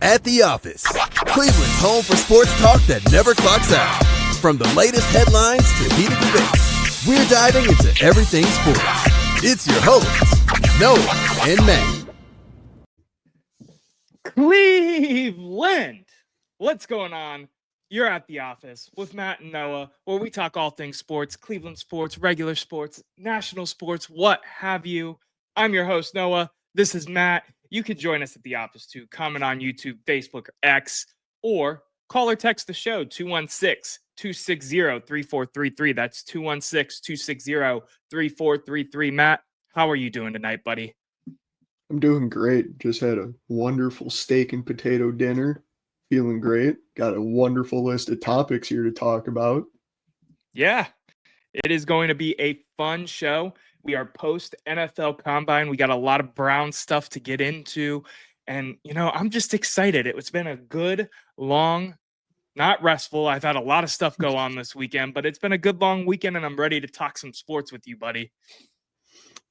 At the Office, Cleveland's home for sports talk that never clocks out. From the latest headlines to heated debates, we're diving into everything sports. It's your hosts, Noah and Matt. Cleveland! What's going on? You're at the Office with Matt and Noah, where we talk all things sports, Cleveland sports, regular sports, national sports, what have you. I'm your host, Noah. This is Matt. You can join us at the Office too. Comment on YouTube, Facebook, or X, or call or text the show, 216-260-3433. That's 216-260-3433. Matt, how are you doing tonight, buddy? I'm doing great. Just had a wonderful steak and potato dinner. Feeling great. Got a wonderful list of topics here to talk about. Yeah, it is going to be a fun show. We are post NFL Combine. We got a lot of Brown stuff to get into. And, I'm just excited. It's been a good, long, not restful. I've had a lot of stuff go on this weekend, but it's been a good, long weekend, and I'm ready to talk some sports with you, buddy.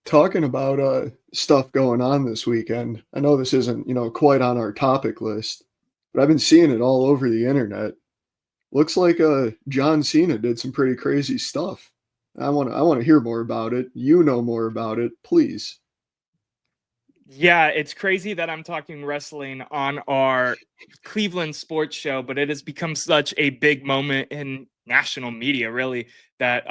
Talking about stuff going on this weekend, I know this isn't, quite on our topic list, but I've been seeing it all over the internet. Looks like John Cena did some pretty crazy stuff. I want to hear more about it. You know more about it, please. Yeah, it's crazy that I'm talking wrestling on our Cleveland sports show, but it has become such a big moment in national media, really, that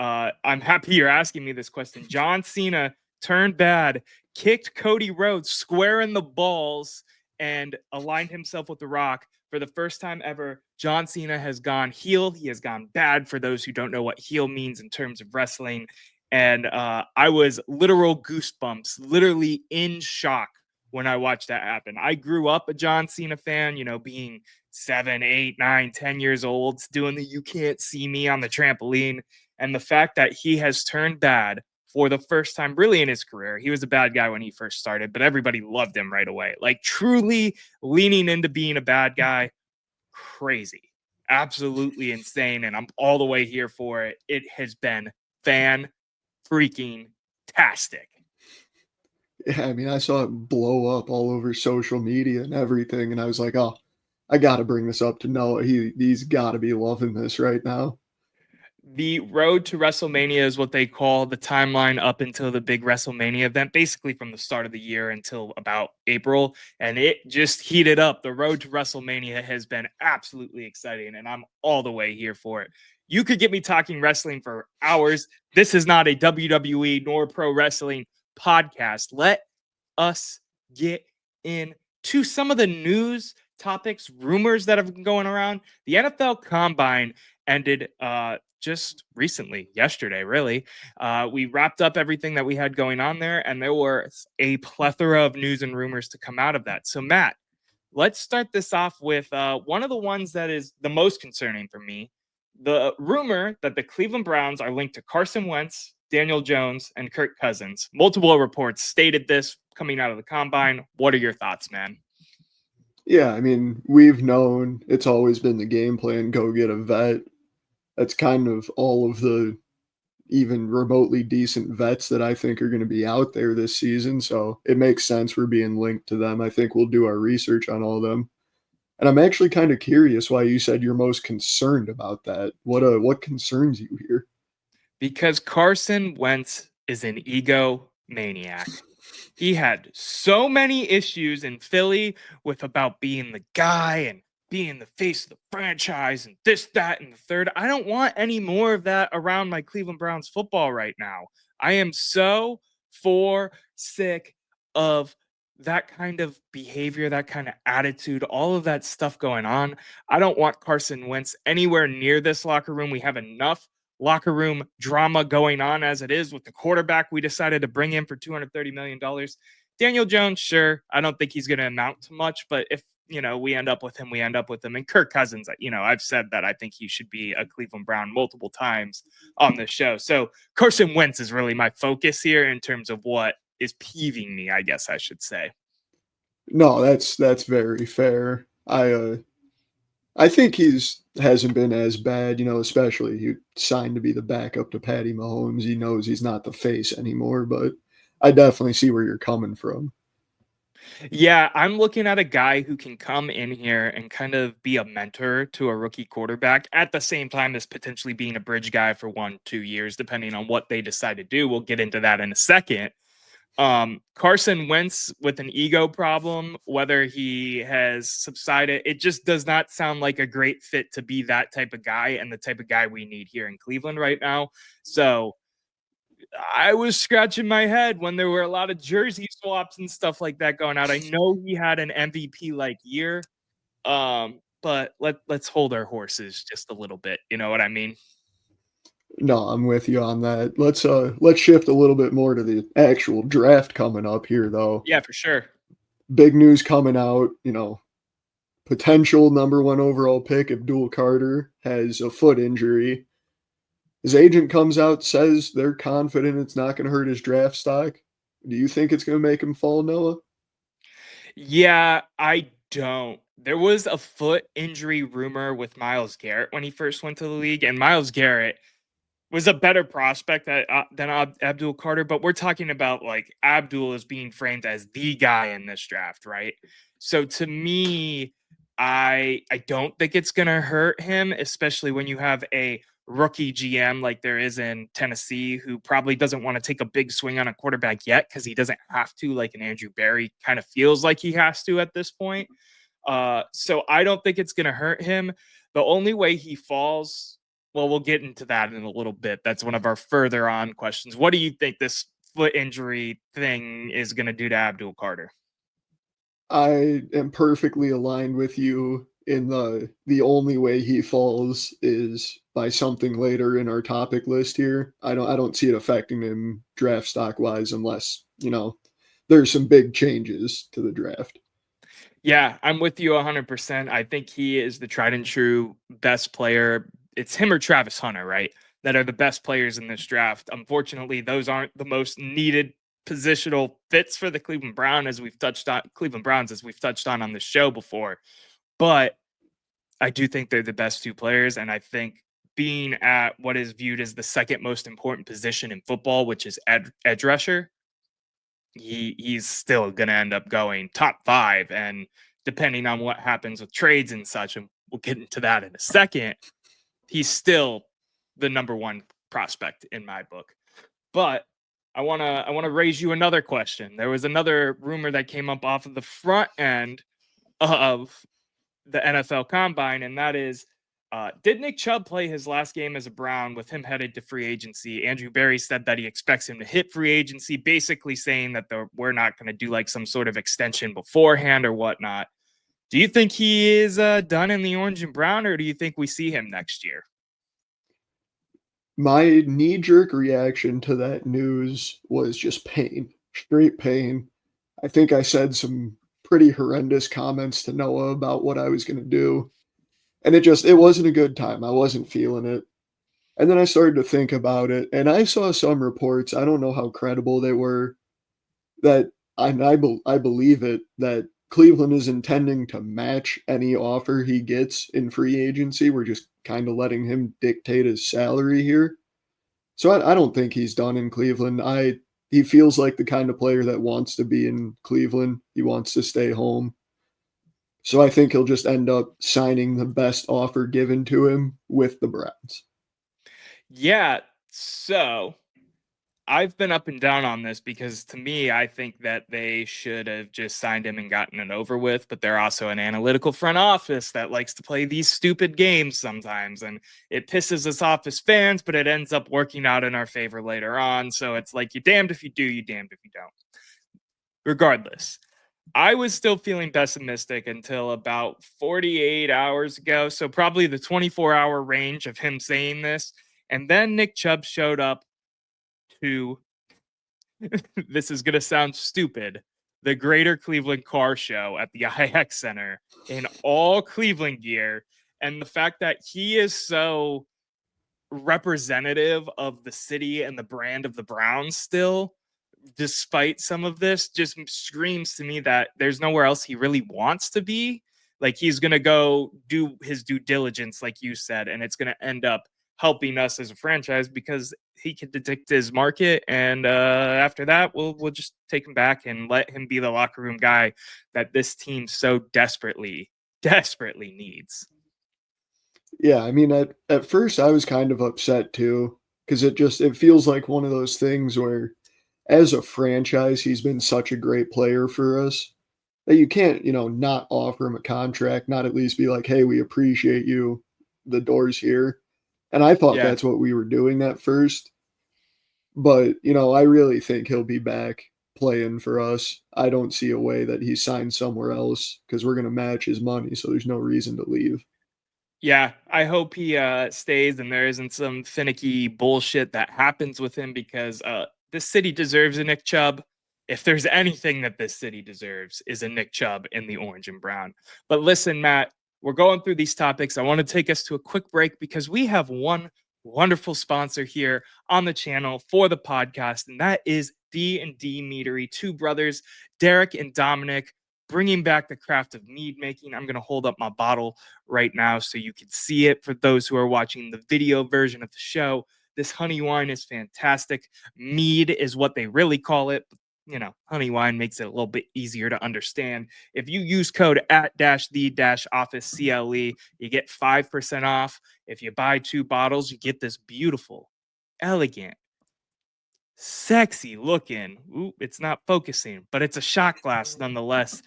I'm happy you're asking me this question. John Cena turned bad, kicked Cody Rhodes square in the balls, and aligned himself with The Rock. For the first time ever, John Cena has gone heel. He has gone bad, for those who don't know what heel means in terms of wrestling. And I was literal goosebumps, literally in shock when I watched that happen. I grew up a John Cena fan, being 7, 8, 9, 10 years old, doing the "you can't see me" on the trampoline. And the fact that he has turned bad for the first time really in his career. He was a bad guy when he first started, but everybody loved him right away. Like, truly leaning into being a bad guy. Crazy. Absolutely insane. And I'm all the way here for it. It has been fan-freaking-tastic. Yeah, I mean, I saw it blow up all over social media and everything, and I was like, oh, I got to bring this up to Noah. He's got to be loving this right now. The road to WrestleMania is what they call the timeline up until the big WrestleMania event, basically from the start of the year until about April, and it just heated up. The road to WrestleMania has been absolutely exciting, and I'm all the way here for it. You could get me talking wrestling for hours. This is not a WWE nor pro wrestling podcast. Let us get into some of the news topics, rumors that have been going around. The NFL Combine ended just recently, yesterday, really. We wrapped up everything that we had going on there, and there was a plethora of news and rumors to come out of that. So, Matt, let's start this off with one of the ones that is the most concerning for me. The rumor that the Cleveland Browns are linked to Carson Wentz, Daniel Jones, and Kirk Cousins. Multiple reports stated this coming out of the Combine. What are your thoughts, man? Yeah, I mean, we've known it's always been the game plan, go get a vet. That's kind of all of the even remotely decent vets that I think are going to be out there this season. So it makes sense we're being linked to them. I think we'll do our research on all of them. And I'm actually kind of curious why you said you're most concerned about that. What concerns you here? Because Carson Wentz is an egomaniac. He had so many issues in Philly with about being the guy and being the face of the franchise and this, that, and the third. I don't want any more of that around my Cleveland Browns football right now. I am so sick of that kind of behavior, that kind of attitude, all of that stuff going on. I don't want Carson Wentz anywhere near this locker room. We have enough locker room drama going on as it is with the quarterback we decided to bring in for $230 million. Daniel Jones, sure. I don't think he's going to amount to much, but if we end up with him, we end up with him. And Kirk Cousins, I've said that I think he should be a Cleveland Brown multiple times on this show. So Carson Wentz is really my focus here in terms of what is peeving me, I guess I should say. No, that's very fair. I think hasn't been as bad, especially he signed to be the backup to Patty Mahomes. He knows he's not the face anymore, but I definitely see where you're coming from. Yeah, I'm looking at a guy who can come in here and kind of be a mentor to a rookie quarterback at the same time as potentially being a bridge guy for 1-2 years, depending on what they decide to do. We'll get into that in a second. Carson Wentz with an ego problem, whether he has subsided, it just does not sound like a great fit to be that type of guy and the type of guy we need here in Cleveland right now. So I was scratching my head when there were a lot of jersey swaps and stuff like that going out. I know he had an MVP like year, but let's hold our horses just a little bit. You know what I mean? No, I'm with you on that. Let's shift a little bit more to the actual draft coming up here though. Yeah, for sure. Big news coming out, potential number 1 overall pick Abdul Carter has a foot injury. His agent comes out, says they're confident it's not going to hurt his draft stock. Do you think it's going to make him fall, Noah? Yeah, I don't. There was a foot injury rumor with Myles Garrett when he first went to the league, and Myles Garrett was a better prospect than Abdul Carter, but we're talking about like Abdul is being framed as the guy in this draft, right? So to me, I don't think it's gonna hurt him, especially when you have a rookie GM like there is in Tennessee, who probably doesn't want to take a big swing on a quarterback yet because he doesn't have to, like an Andrew Berry kind of feels like he has to at this point. So I don't think it's gonna hurt him. The only way he falls, well, we'll get into that in a little bit. That's one of our further on questions. What do you think this foot injury thing is going to do to Abdul Carter? I am perfectly aligned with you in the only way he falls is by something later in our topic list here. I don't see it affecting him draft stock wise unless, there's some big changes to the draft. Yeah, I'm with you 100%. I think he is the tried and true best player. It's him or Travis Hunter, right? That are the best players in this draft. Unfortunately, those aren't the most needed positional fits for the Cleveland Browns, as we've touched on this show before. But I do think they're the best two players, and I think being at what is viewed as the second most important position in football, which is edge rusher, he's still going to end up going top 5, and depending on what happens with trades and such, and we'll get into that in a second, he's still the number 1 prospect in my book. But I want to raise you another question. There was another rumor that came up off of the front end of the NFL Combine, and that is, did Nick Chubb play his last game as a Brown with him headed to free agency? Andrew Berry said that he expects him to hit free agency, basically saying that we're not going to do like some sort of extension beforehand or whatnot. Do you think he is done in the orange and brown, or do you think we see him next year? My knee-jerk reaction to that news was just pain, straight pain. I think I said some pretty horrendous comments to Noah about what I was going to do. And it wasn't a good time. I wasn't feeling it. And then I started to think about it, and I saw some reports, I don't know how credible they were, that I believe it, that Cleveland is intending to match any offer he gets in free agency. We're just kind of letting him dictate his salary here. So I don't think he's done in Cleveland. He feels like the kind of player that wants to be in Cleveland. He wants to stay home. So I think he'll just end up signing the best offer given to him with the Browns. Yeah, so I've been up and down on this because to me, I think that they should have just signed him and gotten it over with. But they're also an analytical front office that likes to play these stupid games sometimes. And it pisses us off as fans, but it ends up working out in our favor later on. So it's like, you're damned if you do, you're damned if you don't. Regardless, I was still feeling pessimistic until about 48 hours ago. So probably the 24-hour range of him saying this. And then Nick Chubb showed up to, this is going to sound stupid, the Greater Cleveland Car Show at the IX Center in all Cleveland gear. And the fact that he is so representative of the city and the brand of the Browns still, despite some of this, just screams to me that there's nowhere else he really wants to be. Like, he's going to go do his due diligence, like you said, and it's going to end up helping us as a franchise because he can dictate his market. And after that, we'll just take him back and let him be the locker room guy that this team so desperately needs. Yeah, I mean, at first I was kind of upset too, because it feels like one of those things where, as a franchise, he's been such a great player for us that you can't, not offer him a contract, not at least be like, hey, we appreciate you. The door's here. And I thought Yeah. that's what we were doing at first. But, I really think he'll be back playing for us. I don't see a way that he signs somewhere else because we're going to match his money. So there's no reason to leave. Yeah, I hope he stays and there isn't some finicky bullshit that happens with him because this city deserves a Nick Chubb. If there's anything that this city deserves is a Nick Chubb in the orange and brown. But listen, Matt, we're going through these topics. I want to take us to a quick break because we have one wonderful sponsor here on the channel for the podcast, and that is D&D Meadery. Two brothers, Derek and Dominic, bringing back the craft of mead making. I'm going to hold up my bottle right now so you can see it for those who are watching the video version of the show. This honey wine is fantastic. Mead is what they really call it. Honey wine makes it a little bit easier to understand. If you use code @the-office CLE, you get 5% off. If you buy 2 bottles, you get this beautiful, elegant, sexy looking. Ooh, it's not focusing, but it's a shot glass nonetheless.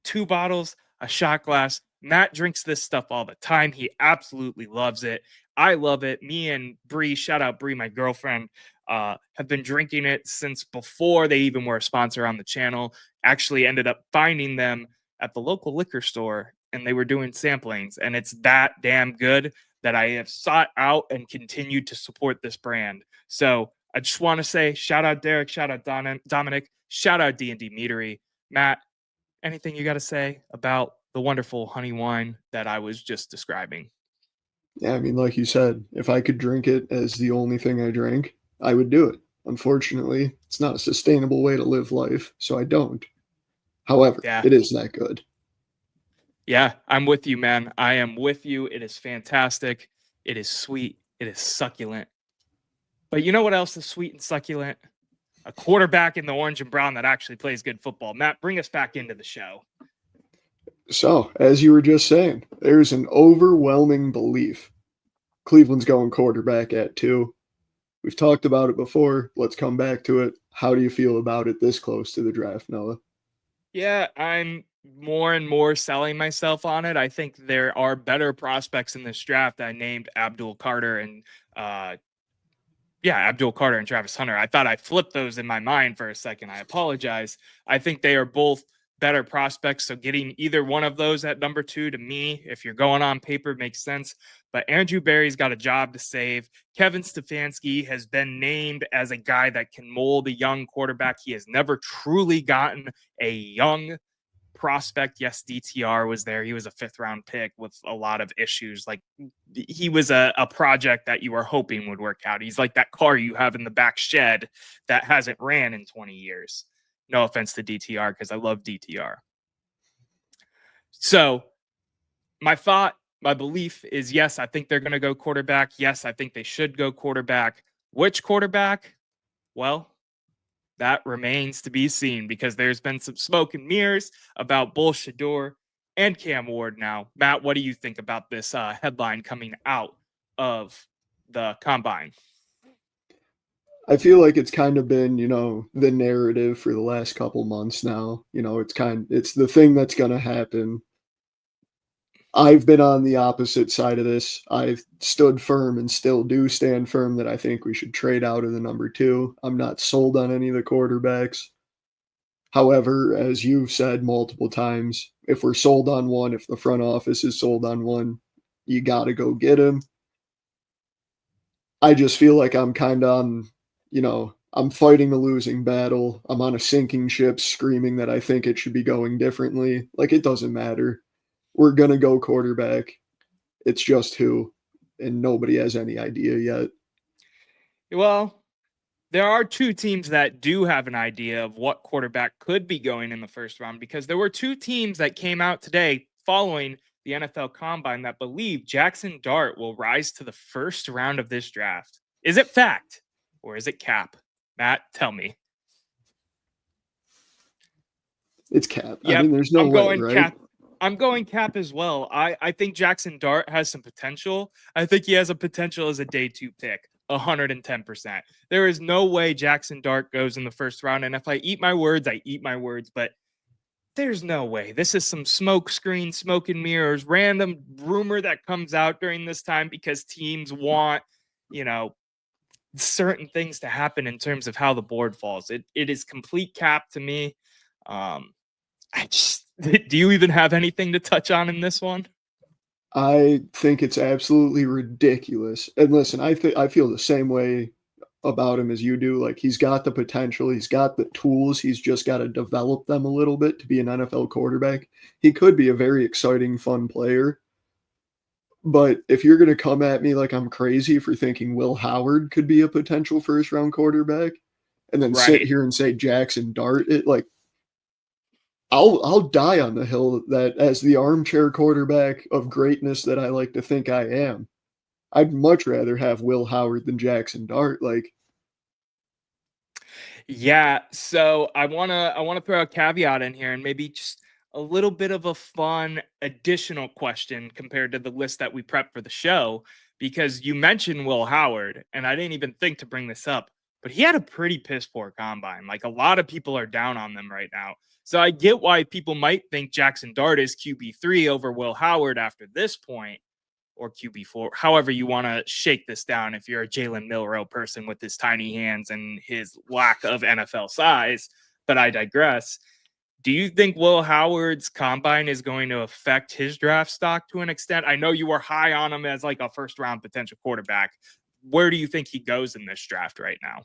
2 bottles, a shot glass. Matt drinks this stuff all the time. He absolutely loves it. I love it. Me and Bree, shout out Bree, my girlfriend, have been drinking it since before they even were a sponsor on the channel. Actually ended up finding them at the local liquor store and they were doing samplings. And it's that damn good that I have sought out and continued to support this brand. So I just want to say shout out Derek, shout out Dominic, shout out D&D Meadery. Matt, anything you got to say about the wonderful honey wine that I was just describing? Yeah, I mean, like you said, if I could drink it as the only thing I drank, I would do it. Unfortunately, it's not a sustainable way to live life, so I don't. However, Yeah. it is that good. Yeah, I'm with you, man. I am with you. It is fantastic. It is sweet. It is succulent. But you know what else is sweet and succulent? A quarterback in the orange and brown that actually plays good football. Matt, bring us back into the show. So, as you were just saying, there's an overwhelming belief Cleveland's going quarterback at 2. We've talked about it before. Let's come back to it. How do you feel about it this close to the draft, Noah? Yeah, I'm more and more selling myself on it. I think there are better prospects in this draft. I named Abdul Carter and Travis Hunter. I thought I flipped those in my mind for a second. I apologize. I think they are both better prospects. So getting either one of those at number 2 to me, if you're going on paper, makes sense. But Andrew Berry's got a job to save. Kevin Stefanski has been named as a guy that can mold a young quarterback. He has never truly gotten a young prospect. Yes, DTR was there. He was a 5th round pick with a lot of issues. Like he was a project that you were hoping would work out. He's like that car you have in the back shed that hasn't ran in 20 years. No offense to DTR because I love DTR. So my belief is, yes, I think they're going to go quarterback. Yes, I think they should go quarterback. Which quarterback? Well, that remains to be seen because there's been some smoke and mirrors about Bull Shador and Cam Ward now. Matt, what do you think about this headline coming out of the combine? I feel like it's kind of been, the narrative for the last couple months now. It's the thing that's going to happen. I've been on the opposite side of this. I've stood firm and still do stand firm that I think we should trade out of the number 2. I'm not sold on any of the quarterbacks. However, as you've said multiple times, if we're sold on one, if the front office is sold on one, you got to go get him. I just feel like I'm kind of on, I'm fighting a losing battle. I'm on a sinking ship screaming that I think it should be going differently. Like, it doesn't matter. We're going to go quarterback. It's just who, and nobody has any idea yet. Well, there are 2 teams that do have an idea of what quarterback could be going in the first round because there were 2 teams that came out today following the NFL Combine that believe Jackson Dart will rise to the first round of this draft. Is it fact or is it cap? Matt, tell me. It's cap. Yep, I mean, there's no I'm way, going right? cap. I'm going cap as well. I think Jackson Dart has some potential. I think he has a potential as a day 2 pick, 110%. There is no way Jackson Dart goes in the first round. And if I eat my words, I eat my words. But there's no way. This is some smoke screen, smoke and mirrors, random rumor that comes out during this time because teams want, certain things to happen in terms of how the board falls. It is complete cap to me. Do you even have anything to touch on in this one? I think it's absolutely ridiculous. And listen, I feel the same way about him as you do. Like, he's got the potential, he's got the tools, he's just got to develop them a little bit to be an NFL quarterback. He could be a very exciting, fun player. But if you're going to come at me like I'm crazy for thinking Will Howard could be a potential first round quarterback and then sit Right. here and say Jackson Dart, I'll die on the hill that as the armchair quarterback of greatness that I like to think I am, I'd much rather have Will Howard than Jackson Dart. Yeah, so I wanna throw a caveat in here and maybe just a little bit of a fun additional question compared to the list that we prepped for the show, because you mentioned Will Howard, and I didn't even think to bring this up, but he had a pretty piss poor combine. Like, a lot of people are down on them right now. So I get why people might think Jackson Dart is QB3 over Will Howard after this point, or QB4, however you want to shake this down if you're a Jalen Milroe person with his tiny hands and his lack of NFL size. But I digress. Do you think Will Howard's combine is going to affect his draft stock to an extent? I know you were high on him as like a first round potential quarterback. Where do you think he goes in this draft right now?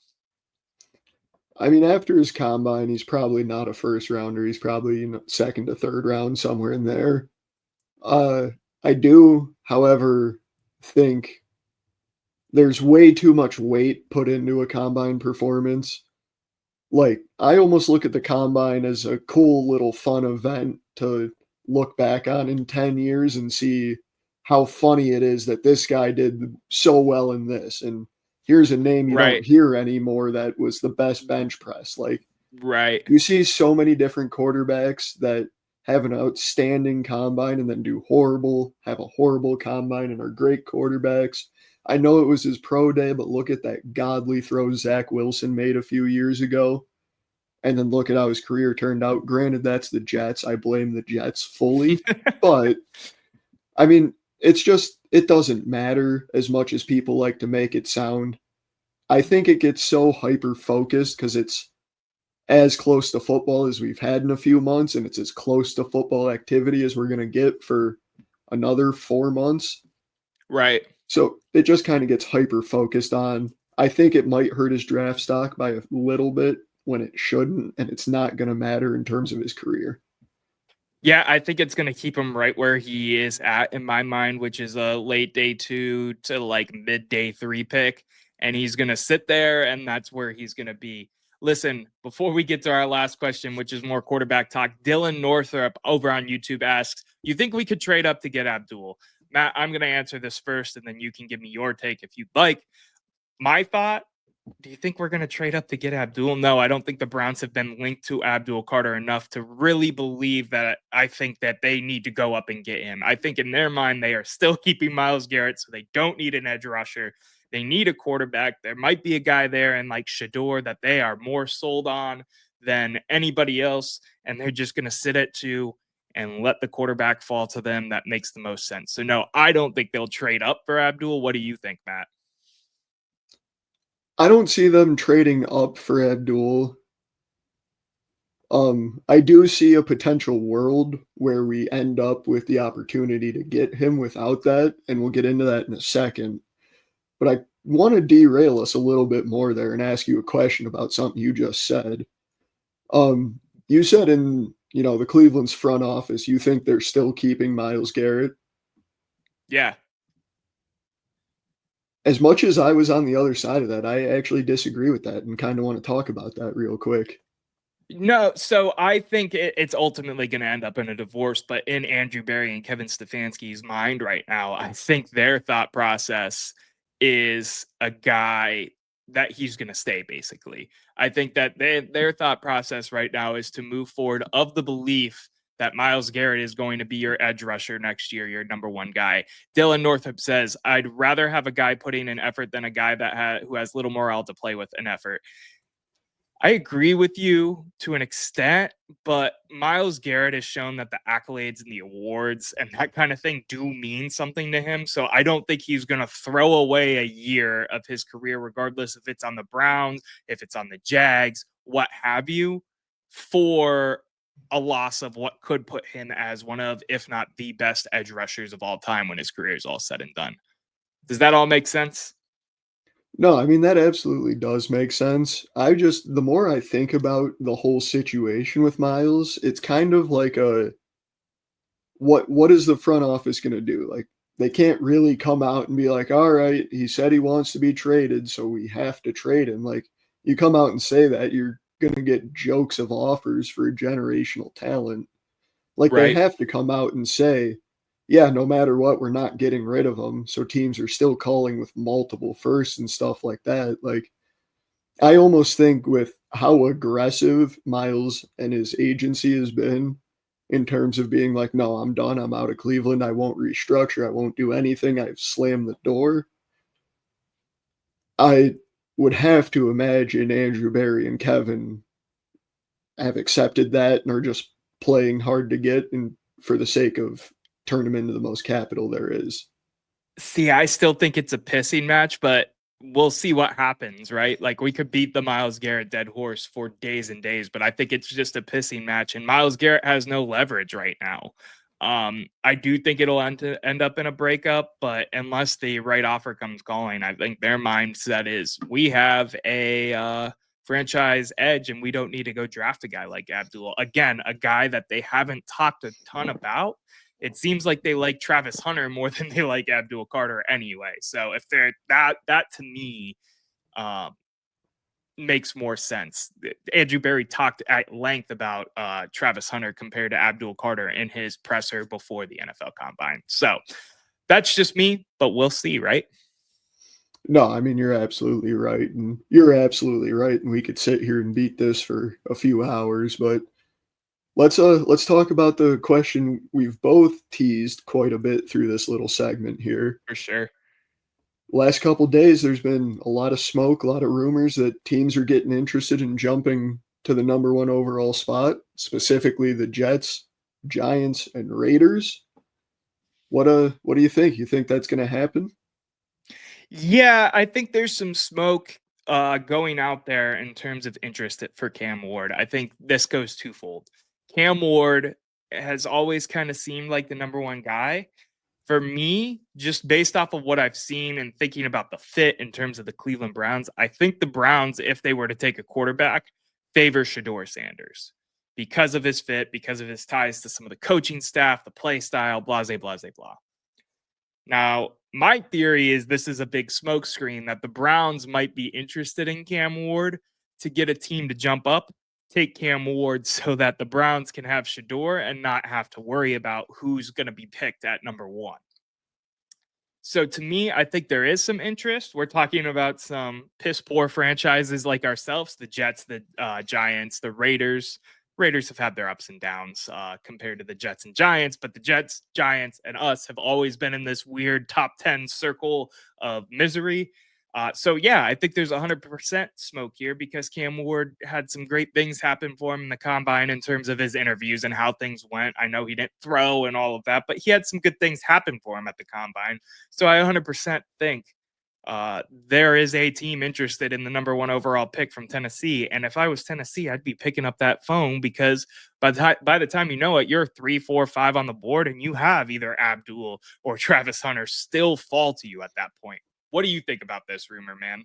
I mean, after his combine, he's probably not a first rounder. He's probably, second to third round, somewhere in there. I do, however, think there's way too much weight put into a combine performance. Like, I almost look at the combine as a cool little fun event to look back on in 10 years and see how funny it is that this guy did so well in this. And here's a name you Right. don't hear anymore that was the best bench press. Like, Right. you see so many different quarterbacks that have an outstanding combine and then have a horrible combine and are great quarterbacks. I know it was his pro day, but look at that godly throw Zach Wilson made a few years ago. And then look at how his career turned out. Granted, that's the Jets. I blame the Jets fully. But, I mean, it doesn't matter as much as people like to make it sound. I think it gets so hyper-focused because it's as close to football as we've had in a few months, and it's as close to football activity as we're going to get for another 4 months. Right. So it just kind of gets hyper-focused on. I think it might hurt his draft stock by a little bit when it shouldn't, and it's not going to matter in terms of his career. Yeah, I think it's going to keep him right where he is at in my mind, which is a late day 2 to like mid day 3 pick. And he's going to sit there, and that's where he's going to be. Listen, before we get to our last question, which is more quarterback talk, Dylan Northrup over on YouTube asks, you think we could trade up to get Abdul? Matt, I'm going to answer this first, and then you can give me your take if you'd like. My thought, do you think we're going to trade up to get Abdul? No, I don't think the Browns have been linked to Abdul Carter enough to really believe that. I think that they need to go up and get him. I think in their mind, they are still keeping Myles Garrett, so they don't need an edge rusher. They need a quarterback. There might be a guy there in like Shador that they are more sold on than anybody else, and they're just going to sit at 2 and let the quarterback fall to them. That makes the most sense. So no, I don't think they'll trade up for Abdul. What do you think, Matt? I don't see them trading up for Abdul. I do see a potential world where we end up with the opportunity to get him without that, and we'll get into that in a second. But I want to derail us a little bit more there and ask you a question about something you just said. You said in, the Cleveland's front office, you think they're still keeping Myles Garrett. Yeah. As much as I was on the other side of that, I actually disagree with that and kind of want to talk about that real quick. No, so I think it's ultimately going to end up in a divorce, but in Andrew Berry and Kevin Stefanski's mind right now, I think their thought process is a guy that he's going to stay, basically. I think that their thought process right now is to move forward of the belief that Myles Garrett is going to be your edge rusher next year, your number one guy. Dylan Northrup says, I'd rather have a guy putting in effort than a guy who has little morale to play with an effort. I agree with you to an extent, but Myles Garrett has shown that the accolades and the awards and that kind of thing do mean something to him. So I don't think he's going to throw away a year of his career, regardless if it's on the Browns, if it's on the Jags, what have you, for a loss of what could put him as one of, if not the best edge rushers of all time when his career is all said and done. Does that all make sense? No, I mean, that absolutely does make sense. The more I think about the whole situation with Miles, it's kind of like what is the front office gonna do? Like, they can't really come out and be like, "All right, he said he wants to be traded, so we have to trade him." Like, you come out and say that, you're gonna get jokes of offers for generational talent. Like, they Right. have to come out and say, "Yeah, no matter what, we're not getting rid of him." So teams are still calling with multiple firsts and stuff like that. Like, I almost think with how aggressive Miles and his agency has been in terms of being like, "No, I'm done. I'm out of Cleveland. I won't restructure. I won't do anything. I've slammed the door." I would have to imagine Andrew Berry and Kevin have accepted that and are just playing hard to get and for the sake of turn them into the most capital there is. See, I still think it's a pissing match, but we'll see what happens, right? Like we could beat the Myles Garrett dead horse for days and days, but I think it's just a pissing match, and Myles Garrett has no leverage right now. I do think it'll end up in a breakup, but unless the right offer comes calling, I think their mindset is we have a franchise edge, and we don't need to go draft a guy like Abdul. Again, a guy that they haven't talked a ton about. It seems like they like Travis Hunter more than they like Abdul Carter anyway. So if they're that to me um, makes more sense. Andrew Berry talked at length about Travis Hunter compared to Abdul Carter in his presser before the NFL Combine. So that's just me, but we'll see, right? No, I mean, you're absolutely right. And you're absolutely right. And we could sit here and beat this for a few hours, but let's talk about the question we've both teased quite a bit through this little segment here. For sure. Last couple days, there's been a lot of smoke, a lot of rumors that teams are getting interested in jumping to the number one overall spot, specifically the Jets, Giants, and Raiders. What do you think? You think that's going to happen? Yeah, I think there's some smoke going out there in terms of interest for Cam Ward. I think this goes twofold. Cam Ward has always kind of seemed like the number one guy. For me, just based off of what I've seen and thinking about the fit in terms of the Cleveland Browns, I think the Browns, if they were to take a quarterback, favor Shador Sanders because of his fit, because of his ties to some of the coaching staff, the play style, blah, blah, blah, blah. Now, my theory is this is a big smokescreen that the Browns might be interested in Cam Ward to get a team to jump up, take Cam Ward so that the Browns can have Shador and not have to worry about who's going to be picked at number one. So to me, I think there is some interest. We're talking about some piss poor franchises like ourselves, the Jets, the Giants, the Raiders. Raiders have had their ups and downs compared to the Jets and Giants, but the Jets, Giants, and us have always been in this weird top 10 circle of misery. So yeah, I think there's 100% smoke here because Cam Ward had some great things happen for him in the combine in terms of his interviews and how things went. I know he didn't throw and all of that, but he had some good things happen for him at the combine. So I 100% think there is a team interested in the number one overall pick from Tennessee. And if I was Tennessee, I'd be picking up that phone because by the time you know it, you're 3, 4, 5 on the board, and you have either Abdul or Travis Hunter still fall to you at that point. What do you think about this rumor, man?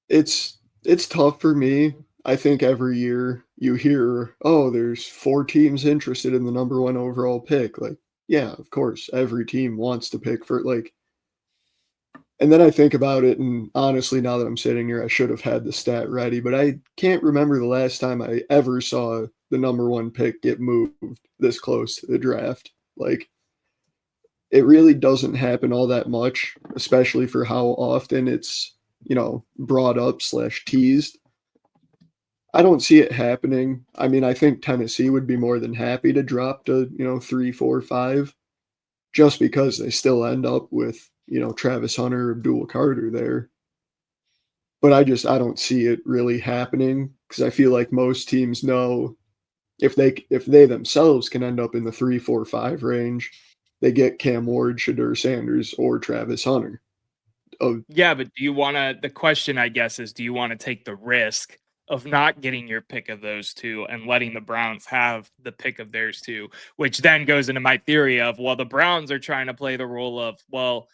It's tough for me. I think every year you hear, "Oh, there's 4 teams interested in the number 1 overall pick." Like, yeah, of course, every team wants to pick for like And then I think about it, and honestly, now that I'm sitting here, I should have had the stat ready, but I can't remember the last time I ever saw the number one pick get moved this close to the draft. Like, it really doesn't happen all that much, especially for how often it's, brought up / teased. I don't see it happening. I mean, I think Tennessee would be more than happy to drop to, 3, 4, 5, just because they still end up with, Travis Hunter, Abdul Carter there. But I don't see it really happening because I feel like most teams know if they themselves can end up in the 3, 4, 5 range, they get Cam Ward, Shedeur Sanders, or Travis Hunter. Yeah, but the question, I guess, is do you want to take the risk of not getting your pick of those two and letting the Browns have the pick of theirs too, which then goes into my theory of, well, the Browns are trying to play the role of, well,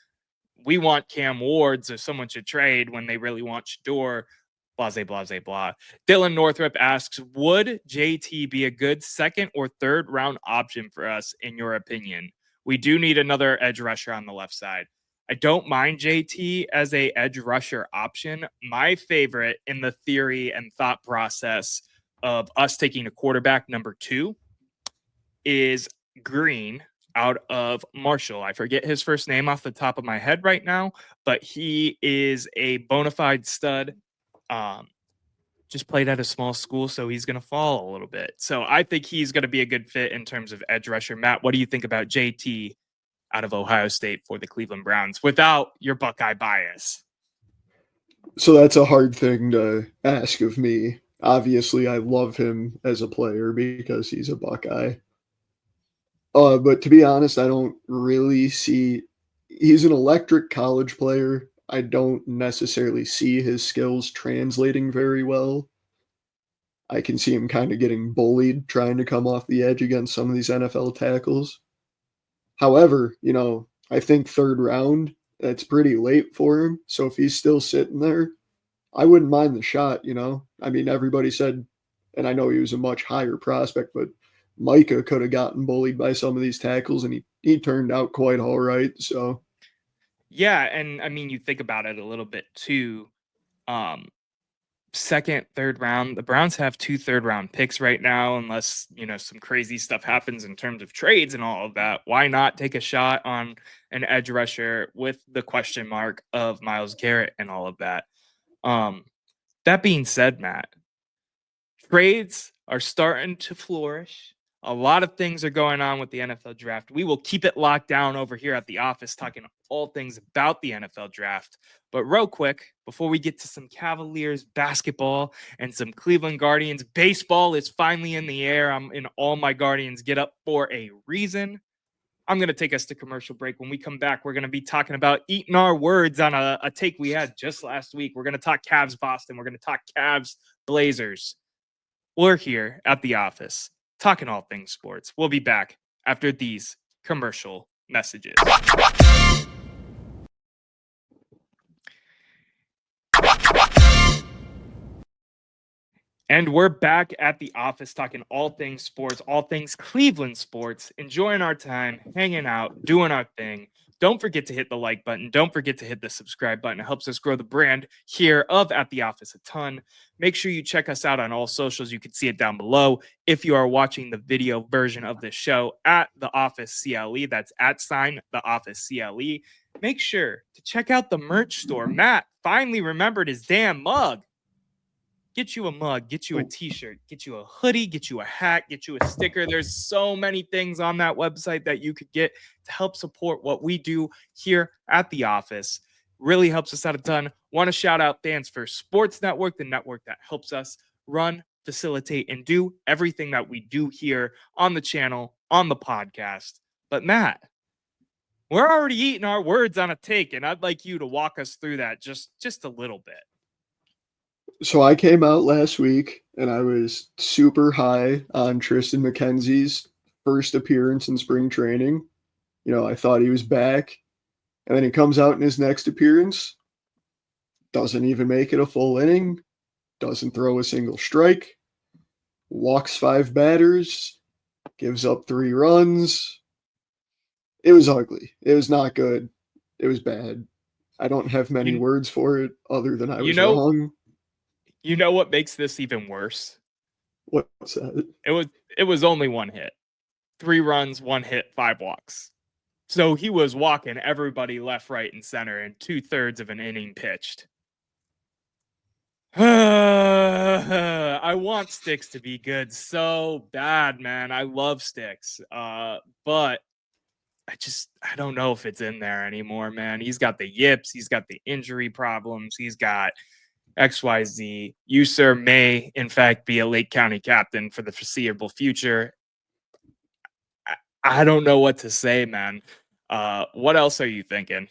we want Cam Ward, so someone should trade when they really want Shedeur, blase, blase, blah. Dylan Northrup asks, would JT be a good second or third round option for us, in your opinion? We do need another edge rusher on the left side. I don't mind JT as a edge rusher option. My favorite in the theory and thought process of us taking a quarterback number 2 is Green out of Marshall. I forget his first name off the top of my head right now, but he is a bona fide stud. Just played at a small school, so he's going to fall a little bit. So I think he's going to be a good fit in terms of edge rusher. Matt, what do you think about JT out of Ohio State for the Cleveland Browns without your Buckeye bias? So that's a hard thing to ask of me. Obviously, I love him as a player because he's a Buckeye. But to be honest, I don't really see – he's an electric college player. I don't necessarily see his skills translating very well. I can see him kind of getting bullied trying to come off the edge against some of these NFL tackles. However, I think third round, that's pretty late for him. So if he's still sitting there, I wouldn't mind the shot, I mean, everybody said, and I know he was a much higher prospect, but Micah could have gotten bullied by some of these tackles, and he turned out quite all right. So, yeah, and I mean, you think about it a little bit too. Second, third round, the Browns have 2 third-round picks right now, unless some crazy stuff happens in terms of trades and all of that. Why not take a shot on an edge rusher with the question mark of Myles Garrett and all of that? That being said, Matt, trades are starting to flourish. A lot of things are going on with the NFL draft. We will keep it locked down over here at the office, talking all things about the NFL draft. But real quick, before we get to some Cavaliers basketball and some Cleveland Guardians baseball is finally in the air. I'm in all my Guardians get up for a reason. I'm going to take us to commercial break. When we come back, we're going to be talking about eating our words on a take we had just last week. We're going to talk Cavs Boston. We're going to talk Cavs Blazers. We're here at the office, talking all things sports. We'll be back after these commercial messages. And we're back at the office talking all things sports, all things Cleveland sports, enjoying our time, hanging out, doing our thing. Don't forget to hit the like button. Don't forget to hit the subscribe button. It helps us grow the brand here of At the Office a ton. Make sure you check us out on all socials. You can see it down below. If you are watching the video version of this show at The Office CLE, that's @ The Office CLE. Make sure to check out the merch store. Matt finally remembered his damn mug. Get you a mug, get you a t-shirt, get you a hoodie, get you a hat, get you a sticker. There's so many things on that website that you could get to help support what we do here at the office. Really helps us out a ton. Want to shout out Fans for Sports Network, the network that helps us run, facilitate, and do everything that we do here on the channel, on the podcast. But Matt, we're already eating our words on a take, and I'd like you to walk us through that just a little bit. So I came out last week and I was super high on Triston McKenzie's first appearance in spring training. I thought he was back. And then he comes out in his next appearance, doesn't even make it a full inning, doesn't throw a single strike, walks 5 batters, gives up 3 runs. It was ugly. It was not good. It was bad. I don't have many You, words for it other than I you was know, wrong. you know what makes this even worse? What's that? It was only one hit. 3 runs, 1 hit, 5 walks. So he was walking everybody left, right, and center in 2/3 of an inning pitched. I want Sticks to be good so bad, man. I love Sticks. But I don't know if it's in there anymore, man. He's got the yips, he's got the injury problems, he's got XYZ. You, sir, may in fact be a Lake County captain for the foreseeable future. I don't know what to say, man. What else are you thinking?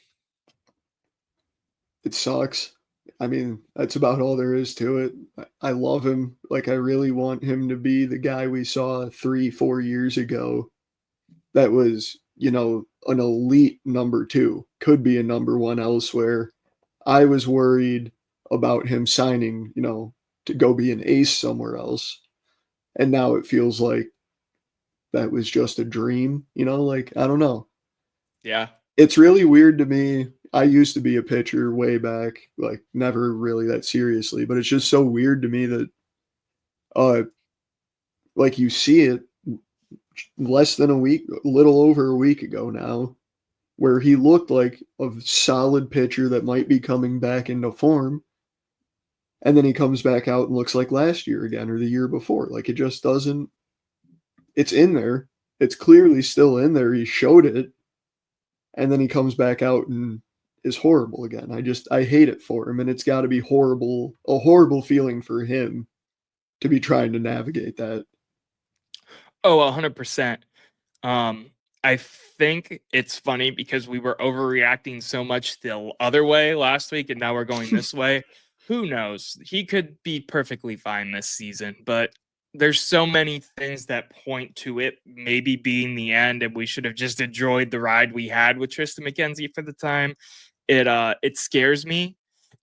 It sucks. I mean, that's about all there is to it. I love him. Like, I really want him to be the guy we saw 3, 4 years ago that was, an elite number 2, could be a number 1 elsewhere. I was worried about him signing, to go be an ace somewhere else. And now it feels like that was just a dream, like, I don't know. Yeah. It's really weird to me. I used to be a pitcher way back, like never really that seriously, but it's just so weird to me that uh like you see it less than a week, a little over a week ago now, where he looked like a solid pitcher that might be coming back into form. And then he comes back out and looks like last year again or the year before. Like it just doesn't, it's in there. It's clearly still in there. He showed it. And then he comes back out and is horrible again. I hate it for him. And it's got to be horrible, a horrible feeling for him to be trying to navigate that. Oh, 100%. I think it's funny because we were overreacting so much the other way last week, and now we're going this way. Who knows? He could be perfectly fine this season, but there's so many things that point to it maybe being the end, and we should have just enjoyed the ride we had with Tristan McKenzie for the time. It scares me.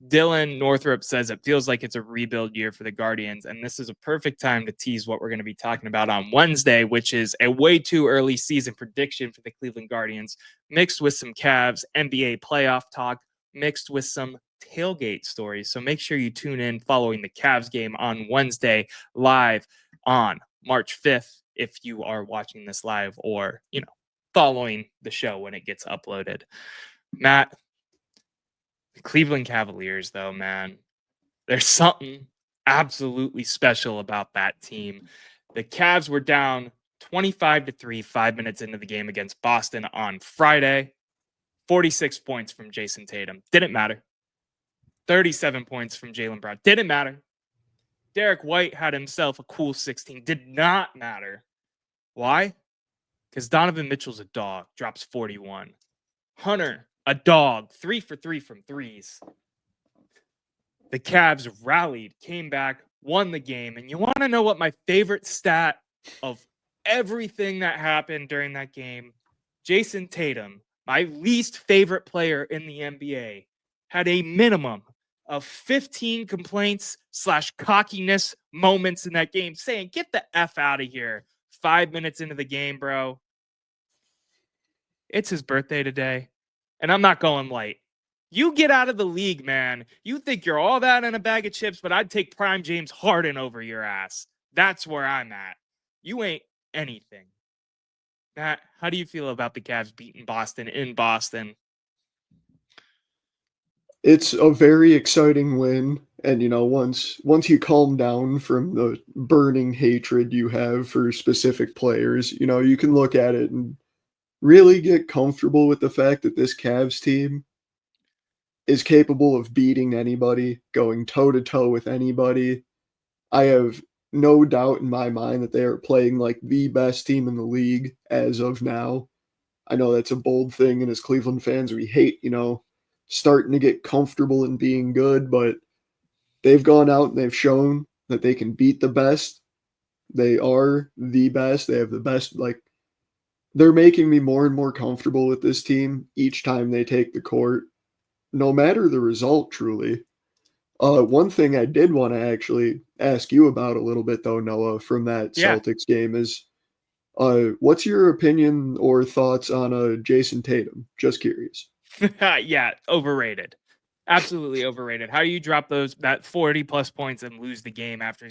Dylan Northrup says it feels like it's a rebuild year for the Guardians, and this is a perfect time to tease what we're going to be talking about on Wednesday, which is a way too early season prediction for the Cleveland Guardians, mixed with some Cavs NBA playoff talk, mixed with some tailgate stories. So make sure you tune in following the Cavs game on Wednesday live on March 5th if you are watching this live or, following the show when it gets uploaded. Matt, the Cleveland Cavaliers, though, man, there's something absolutely special about that team. The Cavs were down 25-3, 5 minutes into the game against Boston on Friday. 46 points from Jason Tatum. Didn't matter. 37 points from Jaylen Brown. Didn't matter. Derek White had himself a cool 16. Did not matter. Why? Because Donovan Mitchell's a dog. Drops 41. Hunter, a dog. 3 for 3 from threes. The Cavs rallied, came back, won the game. And you want to know what my favorite stat of everything that happened during that game? Jason Tatum, my least favorite player in the NBA, had a minimum of 15 complaints / cockiness moments in that game saying, get the F out of here. 5 minutes into the game, bro. It's his birthday today. And I'm not going light. You get out of the league, man. You think you're all that in a bag of chips, but I'd take prime James Harden over your ass. That's where I'm at. You ain't anything. Matt, how do you feel about the Cavs beating Boston in Boston? It's a very exciting win. And once you calm down from the burning hatred you have for specific players, you can look at it and really get comfortable with the fact that this Cavs team is capable of beating anybody, going toe-to-toe with anybody. I have no doubt in my mind that they are playing like the best team in the league as of now. I know that's a bold thing, and as Cleveland fans, we hate, starting to get comfortable in being good, but they've gone out and they've shown that they can beat the best. They are the best. They have the best, they're making me more and more comfortable with this team each time they take the court, no matter the result, truly. One thing I did want to actually ask you about a little bit, though, Noah, from that Celtics game is, what's your opinion or thoughts on Jason Tatum? Just curious. Yeah, overrated. Absolutely overrated. How do you drop that 40 plus points and lose the game after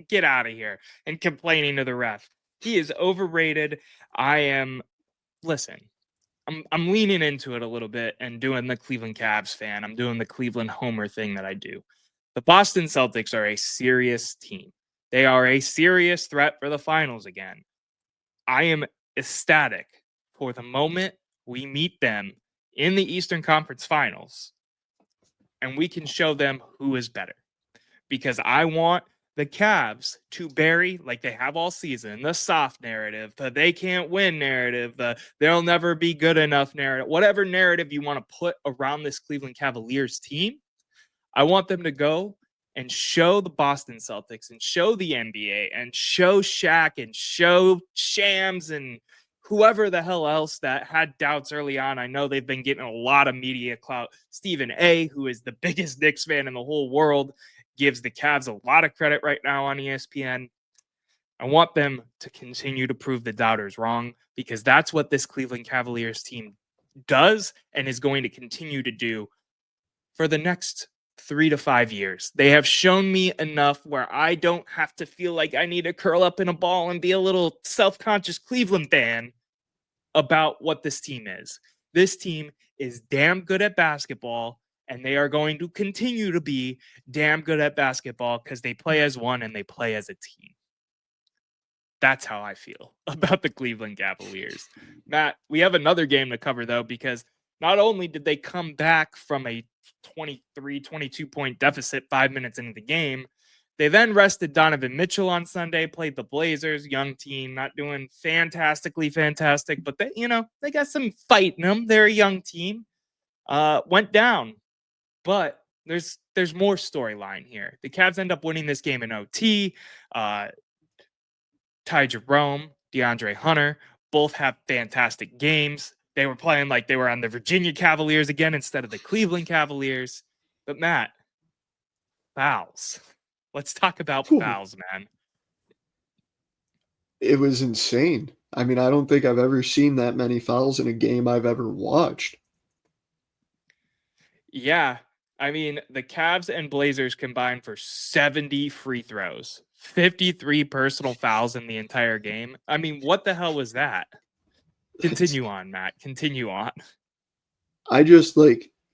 get out of here and complaining to the ref? He is overrated. Listen, I'm leaning into it a little bit and doing the Cleveland Cavs fan. I'm doing the Cleveland homer thing that I do. The Boston Celtics are a serious team. They are a serious threat for the finals again. I am ecstatic for the moment we meet them in the Eastern Conference Finals and we can show them who is better. Because I want the Cavs to bury, like they have all season, the soft narrative, the they can't win narrative, the they'll never be good enough narrative, whatever narrative you want to put around this Cleveland Cavaliers team. I want them to go and show the Boston Celtics and show the NBA and show Shaq and show Shams and whoever the hell else that had doubts early on. I know they've been getting a lot of media clout. Stephen A., who is the biggest Knicks fan in the whole world, gives the Cavs a lot of credit right now on ESPN. I want them to continue to prove the doubters wrong because that's what this Cleveland Cavaliers team does and is going to continue to do for the next 3 to 5 years. They have shown me enough where I don't have to feel like I need to curl up in a ball and be a little self-conscious Cleveland fan about what this team is. This team is damn good at basketball, and they are going to continue to be damn good at basketball because they play as one and they play as a team. That's how I feel about the Cleveland Cavaliers. Matt, we have another game to cover, though, because not only did they come back from a 23, 22-point deficit 5 minutes into the game, they then rested Donovan Mitchell on Sunday, played the Blazers, young team, not doing fantastic, but they got some fight in them. They're a young team. Went down, but there's more storyline here. The Cavs end up winning this game in OT. Ty Jerome, DeAndre Hunter, both have fantastic games. They were playing like they were on the Virginia Cavaliers again instead of the Cleveland Cavaliers. But Matt, fouls. Let's talk about fouls, man. It was insane. I mean, I don't think I've ever seen that many fouls in a game I've ever watched. Yeah. I mean, the Cavs and Blazers combined for 70 free throws, 53 personal fouls in the entire game. I mean, what the hell was that? Continue on, Matt. Continue on. I just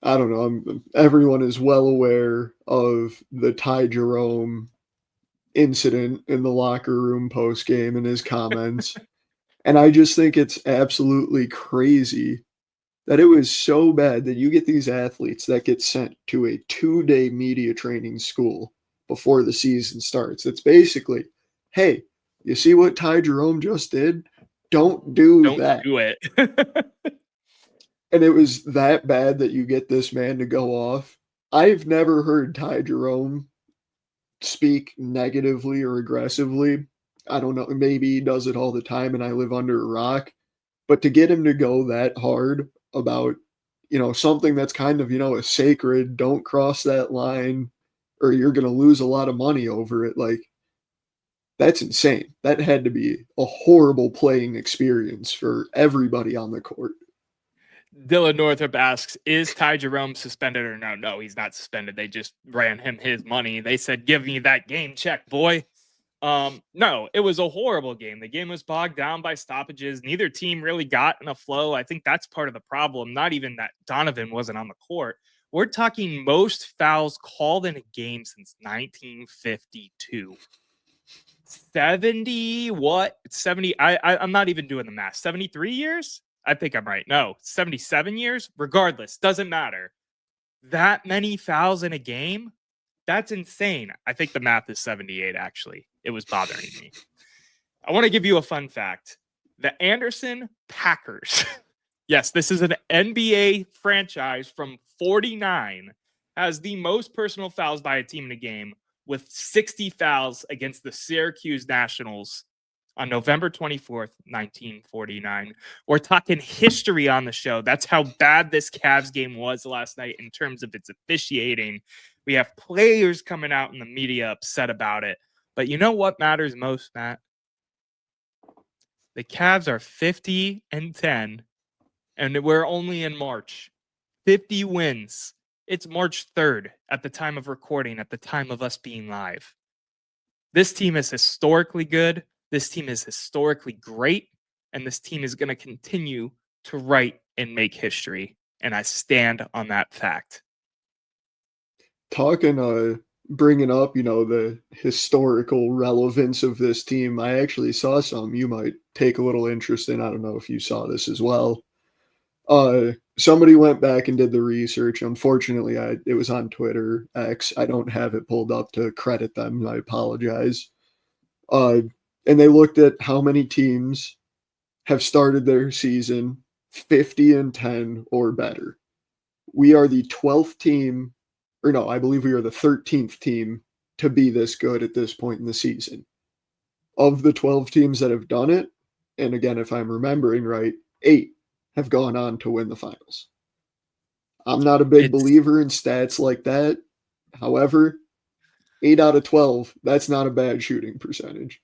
I don't know. Everyone is well aware of the Ty Jerome incident in the locker room post game and his comments. And I just think it's absolutely crazy that it was so bad that you get these athletes that get sent to a 2-day media training school before the season starts. It's basically, hey, you see what Ty Jerome just did? Don't do that. Don't do it. And it was that bad that you get this man to go off. I've never heard Ty Jerome speak negatively or aggressively. I don't know. Maybe he does it all the time and I live under a rock. But to get him to go that hard about, something that's kind of, a sacred, don't cross that line or you're going to lose a lot of money over it. That's insane. That had to be a horrible playing experience for everybody on the court. Dylan Northrup asks, is Ty Jerome suspended or no? No, he's not suspended. They just ran him his money. They said, give me that game check, boy. No, it was a horrible game. The game was bogged down by stoppages. Neither team really got in a flow. I think that's part of the problem. Not even that Donovan wasn't on the court. We're talking most fouls called in a game since 1952. 70 what? 70. I'm not even doing the math. 73 years? I think I'm right. No, 77 years? Regardless, doesn't matter. That many fouls in a game? That's insane. I think the math is 78, actually. It was bothering me. I want to give you a fun fact. The Anderson Packers, yes, this is an NBA franchise from 49, has the most personal fouls by a team in a game with 60 fouls against the Syracuse Nationals on November 24th, 1949. We're talking history on the show. That's how bad this Cavs game was last night in terms of its officiating. We have players coming out in the media upset about it. But you know what matters most, Matt? The Cavs are 50-10, and we're only in March. 50 wins. It's March 3rd at the time of recording, at the time of us being live. This team is historically good. This team is historically great. And this team is going to continue to write and make history. And I stand on that fact. Bringing up, the historical relevance of this team, I actually saw some you might take a little interest in. I don't know if you saw this as well. Somebody went back and did the research. Unfortunately, it was on Twitter, X. I don't have it pulled up to credit them. I apologize. And they looked at how many teams have started their season 50-10 or better. We are the 12th team, or no, I believe we are the 13th team to be this good at this point in the season. Of the 12 teams that have done it, and again, if I'm remembering right, 8 have gone on to win the finals. I'm not a big believer in stats like that. However, 8 out of 12, that's not a bad shooting percentage.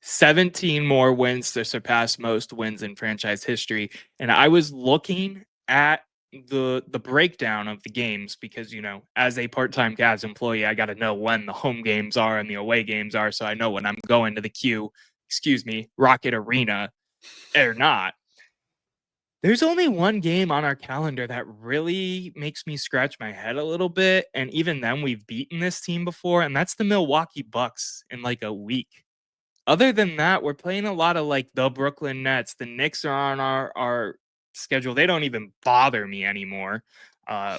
17 more wins to surpass most wins in franchise history. And I was looking at the breakdown of the games because, as a part-time Cavs employee, I got to know when the home games are and the away games are. So I know when I'm going to the Rocket Arena or not. There's only one game on our calendar that really makes me scratch my head a little bit. And even then, we've beaten this team before, and that's the Milwaukee Bucks in like a week. Other than that, we're playing a lot of like the Brooklyn Nets. The Knicks are on our schedule. They don't even bother me anymore.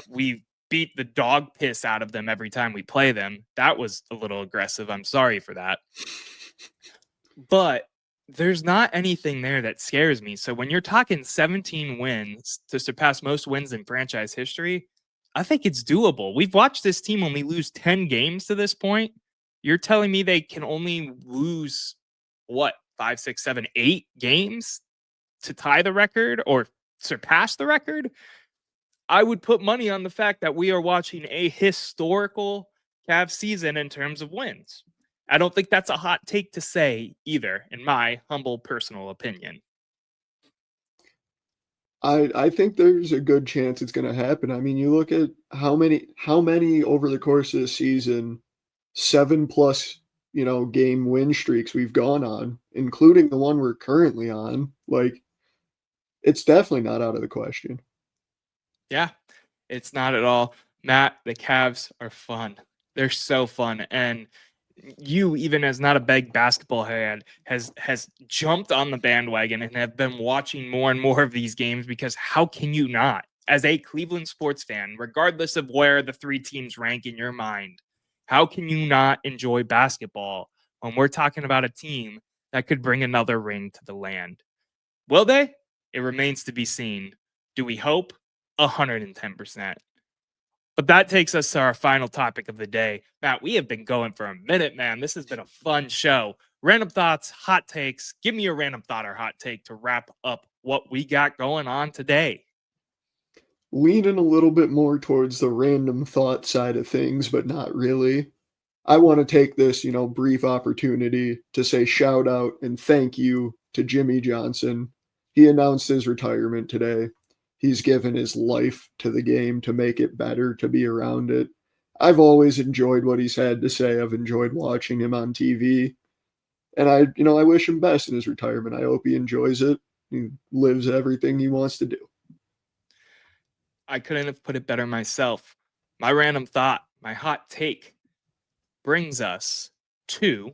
We beat the dog piss out of them every time we play them. That was a little aggressive. I'm sorry for that. But there's not anything there that scares me. So when you're talking 17 wins to surpass most wins in franchise history, I think it's doable. We've watched this team only lose 10 games to this point. You're telling me they can only lose, 5, 6, 7, 8 games to tie the record or surpass the record? I would put money on the fact that we are watching a historical Cavs season in terms of wins. I don't think that's a hot take to say either, in my humble personal opinion. I think there's a good chance it's going to happen. I mean, you look at how many over the course of the season, 7+ game win streaks we've gone on, including the one we're currently on. Like, it's definitely not out of the question. Yeah, it's not at all. Matt, the Cavs are fun. They're so fun. And you, even as not a big basketball head, has jumped on the bandwagon and have been watching more and more of these games because how can you not? As a Cleveland sports fan, regardless of where the 3 teams rank in your mind, how can you not enjoy basketball when we're talking about a team that could bring another ring to the land? Will they? It remains to be seen. Do we hope? 110%. But that takes us to our final topic of the day. Matt, we have been going for a minute, man. This has been a fun show. Random thoughts, hot takes. Give me a random thought or hot take to wrap up what we got going on today. Leaning a little bit more towards the random thought side of things, but not really. I want to take this, brief opportunity to say shout out and thank you to Jimmy Johnson. He announced his retirement today. He's given his life to the game to make it better, to be around it. I've always enjoyed what he's had to say. I've enjoyed watching him on TV. And I wish him best in his retirement. I hope he enjoys it. He lives everything he wants to do. I couldn't have put it better myself. My random thought, my hot take, brings us to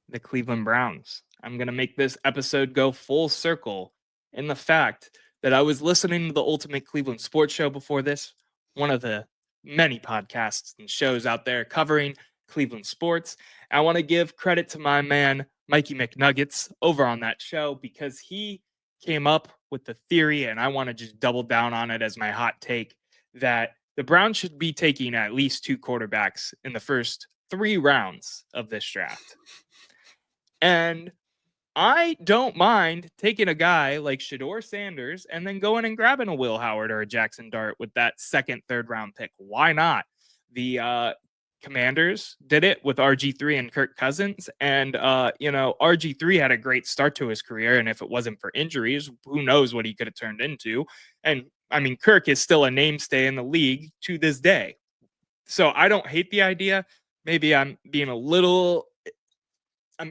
the Cleveland Browns. I'm going to make this episode go full circle in the fact that I was listening to the Ultimate Cleveland Sports Show before this, one of the many podcasts and shows out there covering Cleveland sports. I want to give credit to my man, Mikey McNuggets, over on that show because he came up with the theory, and I want to just double down on it as my hot take, that the Browns should be taking at least 2 quarterbacks in the first 3 rounds of this draft. And I don't mind taking a guy like Shedeur Sanders and then going and grabbing a Will Howard or a Jackson Dart with that 2nd, 3rd round pick. Why not? The Commanders did it with RG3 and Kirk Cousins. And, RG3 had a great start to his career. And if it wasn't for injuries, who knows what he could have turned into. And I mean, Kirk is still a mainstay in the league to this day. So I don't hate the idea. Maybe I'm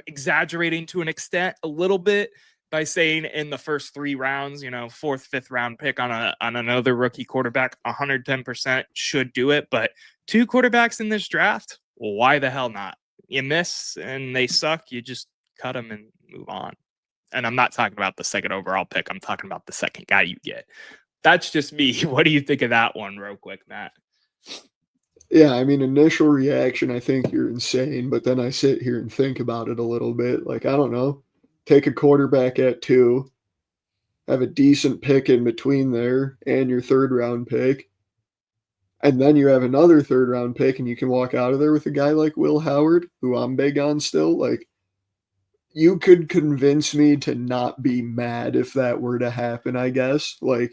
exaggerating to an extent a little bit by saying in the first 3 rounds, fourth, fifth round pick on another rookie quarterback, 110% should do it. But 2 quarterbacks in this draft, well, why the hell not? You miss and they suck, you just cut them and move on. And I'm not talking about the second overall pick. I'm talking about the second guy you get. That's just me. What do you think of that one real quick, Matt? Yeah, I mean, initial reaction, I think you're insane, but then I sit here and think about it a little bit. Like, I don't know, take a quarterback at 2, have a decent pick in between there and your 3rd round pick, and then you have another 3rd round pick and you can walk out of there with a guy like Will Howard, who I'm big on still. Like, you could convince me to not be mad if that were to happen, I guess. Like,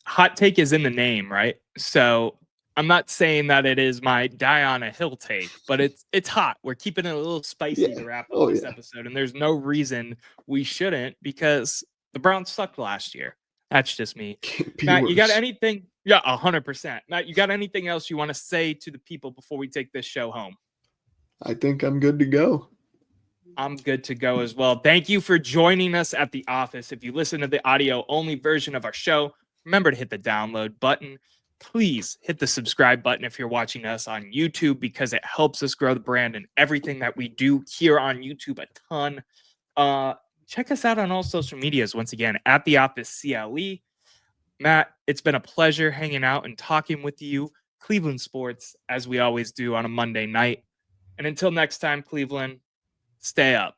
hot take is in the name, right? So I'm not saying that it is my die on a hill take, but it's hot. We're keeping it a little spicy to wrap up this episode, and there's no reason we shouldn't, because the Browns sucked last year. That's just me. Matt, you got anything? Yeah, 100%. Matt, you got anything else you want to say to the people before we take this show home? I think I'm good to go. I'm good to go as well. Thank you for joining us at the office. If you listen to the audio only version of our show, remember to hit the download button. Please hit the subscribe button if you're watching us on YouTube, because it helps us grow the brand and everything that we do here on YouTube a ton. Check us out on all social medias, once again, at the office CLE. Matt, it's been a pleasure hanging out and talking with you. Cleveland sports, as we always do on a Monday night. And until next time, Cleveland, stay up.